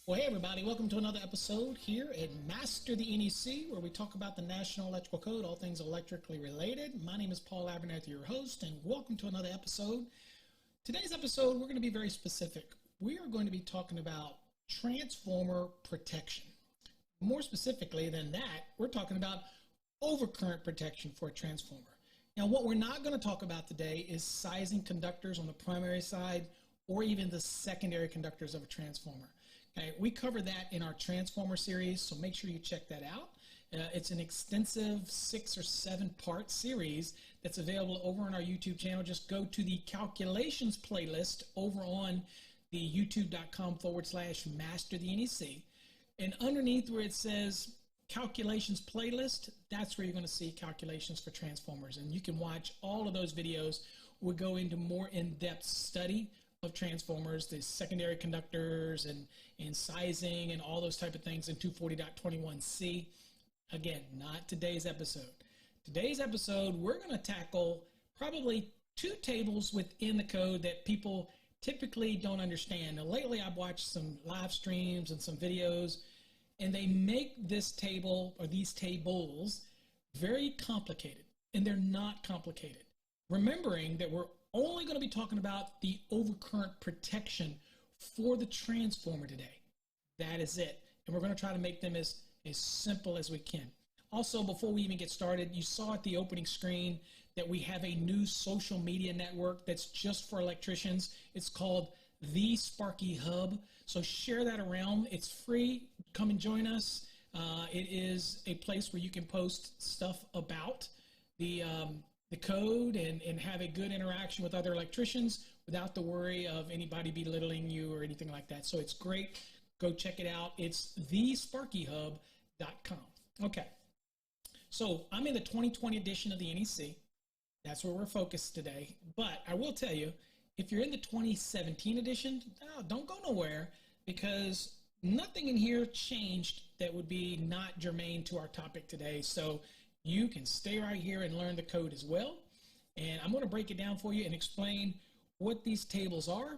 Well, hey everybody, welcome to another episode here at Master the NEC, where we talk about the National Electrical Code, all things electrically related. My name is Paul Abernathy, your host, and welcome to another episode. Today's episode, we're going to be very specific. We are going to be talking about transformer protection. More specifically than that, we're talking about overcurrent protection for a transformer. Now, what we're not going to talk about today is sizing conductors on the primary side or even the secondary conductors of a transformer. Okay, we cover that in our transformer series, so make sure you check that out. It's an extensive 6 or 7 part series that's available over on our YouTube channel. Just go to the calculations playlist over on the youtube.com/master the NEC. And underneath where it says calculations playlist, that's where you're going to see calculations for transformers. And you can watch all of those videos. We'll go into more in-depth study of transformers, the secondary conductors and sizing and all those type of things in 240.21c. Again, not today's episode. Today's episode, we're going to tackle probably 2 tables within the code that people typically don't understand. Now, lately I've watched some live streams and some videos, and they make this table or these tables very complicated, and they're not complicated. Remembering that we're only going to be talking about the overcurrent protection for the transformer today. That is it. And we're going to try to make them as simple as we can. Also, before we even get started, you saw at the opening screen that we have a new social media network that's just for electricians. It's called The Sparky Hub. So share that around. It's free. Come and join us. It is a place where you can post stuff about the code and have a good interaction with other electricians without the worry of anybody belittling you or anything like that. So it's great. Go check it out. It's thesparkyhub.com. Okay. So I'm in the 2020 edition of the NEC. That's where we're focused today. But I will tell you, if you're in the 2017 edition, don't go nowhere, because nothing in here changed that would be not germane to our topic today. So you can stay right here and learn the code as well. And I'm going to break it down for you and explain what these tables are.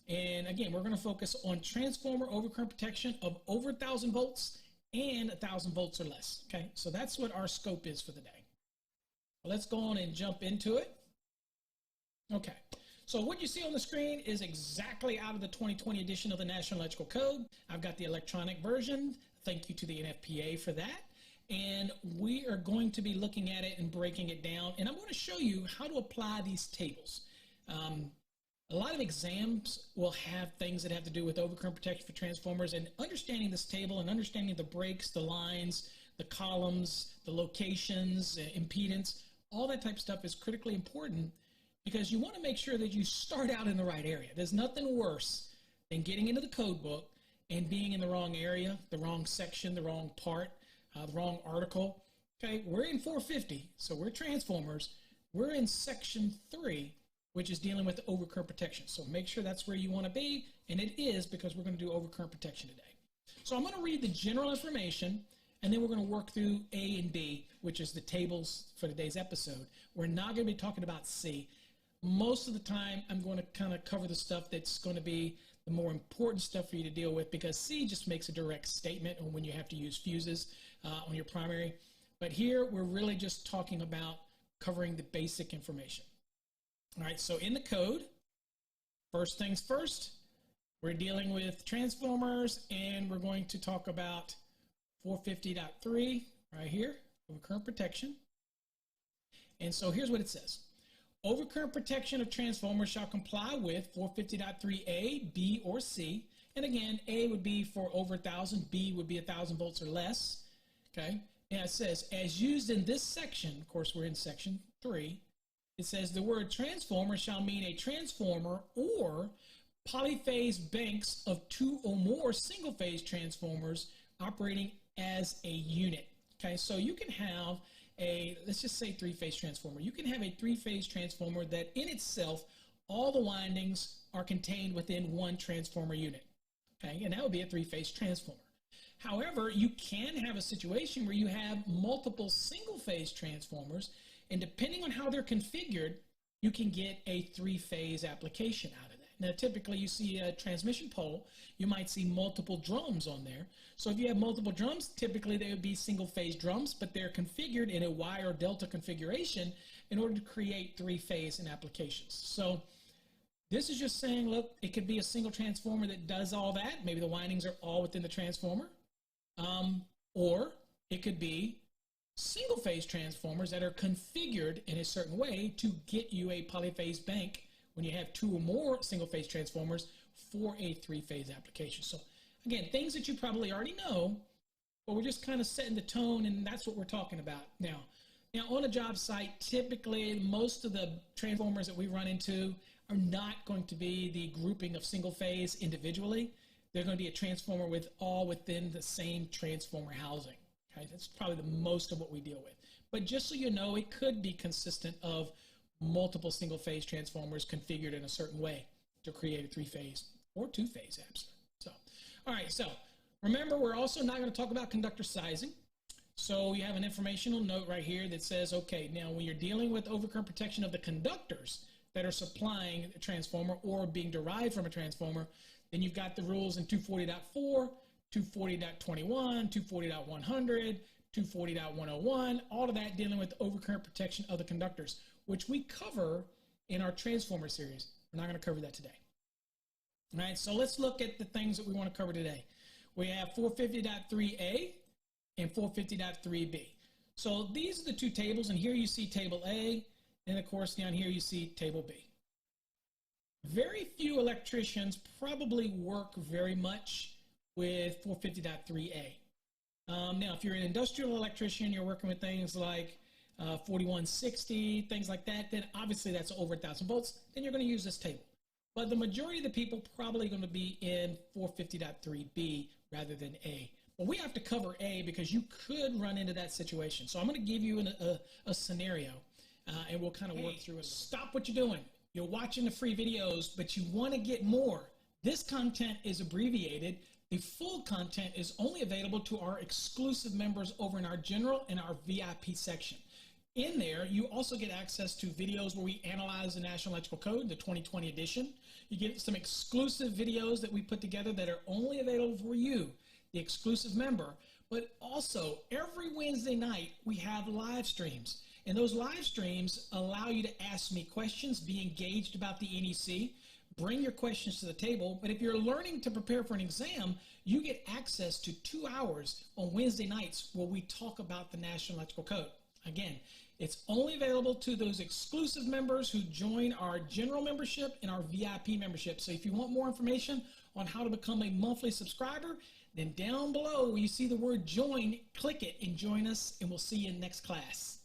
And again, we're going to focus on transformer overcurrent protection of over 1,000 volts and 1,000 volts or less. Okay, so that's what our scope is for the day. Let's go on and jump into it. Okay, so what you see on the screen is exactly out of the 2020 edition of the National Electrical Code. I've got the electronic version. Thank you to the NFPA for that. And we are going to be looking at it and breaking it down. And I'm going to show you how to apply these tables. A lot of exams will have things that have to do with overcurrent protection for transformers, and understanding this table and understanding the breaks, the lines, the columns, the locations, impedance, all that type of stuff is critically important, because you want to make sure that you start out in the right area. There's nothing worse than getting into the code book and being in the wrong area, the wrong section, the wrong part, the wrong article. Okay, we're in 450, so we're transformers. We're in section 3, which is dealing with overcurrent protection. So make sure that's where you want to be, and it is, because we're going to do overcurrent protection today. So I'm going to read the general information, and then we're going to work through A and B, which is the tables for today's episode. We're not going to be talking about C. Most of the time, I'm going to kind of cover the stuff that's going to be the more important stuff for you to deal with, because C just makes a direct statement on when you have to use fuses on your primary. But here, we're really just talking about covering the basic information. All right, so in the code, first things first, we're dealing with transformers, and we're going to talk about 450.3 right here, overcurrent protection. And so here's what it says. Overcurrent protection of transformers shall comply with 450.3a, b, or c. And again, A would be for over 1,000, B would be 1,000 volts or less. Okay, and it says, as used in this section, of course we're in section 3, it says the word transformer shall mean a transformer or polyphase banks of 2 or more single-phase transformers operating as a unit. Okay, so you can have a, let's just say 3-phase transformer. You can have a 3-phase transformer that in itself, all the windings are contained within one transformer unit. Okay, and that would be a 3-phase transformer. However, you can have a situation where you have multiple single-phase transformers, and depending on how they're configured, you can get a 3-phase application out of that. Now, typically you see a transmission pole, you might see multiple drums on there. So if you have multiple drums, typically they would be single phase drums, but they're configured in a Y or delta configuration in order to create 3-phase in applications. So this is just saying, look, it could be a single transformer that does all that. Maybe the windings are all within the transformer. Or it could be single phase transformers that are configured in a certain way to get you a polyphase bank when you have 2 or more single phase transformers for a 3-phase application. So again, things that you probably already know, but we're just kind of setting the tone, and that's what we're talking about now. Now, on a job site, typically most of the transformers that we run into are not going to be the grouping of single phase individually. They're going to be a transformer with all within the same transformer housing. Okay, that's probably the most of what we deal with. But just so you know, it could be consistent of multiple single phase transformers configured in a certain way to create a 3-phase or 2-phase apps. So, all right, so remember, we're also not going to talk about conductor sizing. So you have an informational note right here that says, okay, now when you're dealing with overcurrent protection of the conductors that are supplying a transformer or being derived from a transformer, then you've got the rules in 240.4, 240.21, 240.100, 240.101, all of that dealing with overcurrent protection of the conductors, which we cover in our transformer series. We're not going to cover that today. All right, so let's look at the things that we want to cover today. We have 450.3a and 450.3b. So these are the 2 tables, and here you see table A, and of course down here you see table B. Very few electricians probably work very much with 450.3a. Now, if you're an industrial electrician, you're working with things like 4160, things like that, then obviously that's over 1,000 volts, then you're going to use this table. But the majority of the people probably going to be in 450.3b rather than A. But we have to cover A because you could run into that situation. So I'm going to give you a scenario, and we'll kind of work through it. Stop what you're doing. You're watching the free videos, but you want to get more. This content is abbreviated. The full content is only available to our exclusive members over in our general and our VIP section. In there, you also get access to videos where we analyze the National Electrical Code, the 2020 edition. You get some exclusive videos that we put together that are only available for you, the exclusive member. But also, every Wednesday night, we have live streams. And those live streams allow you to ask me questions, be engaged about the NEC, bring your questions to the table. But if you're learning to prepare for an exam, you get access to 2 hours on Wednesday nights where we talk about the National Electrical Code. Again, it's only available to those exclusive members who join our general membership and our VIP membership. So if you want more information on how to become a monthly subscriber, then down below where you see the word join, click it and join us, and we'll see you in next class.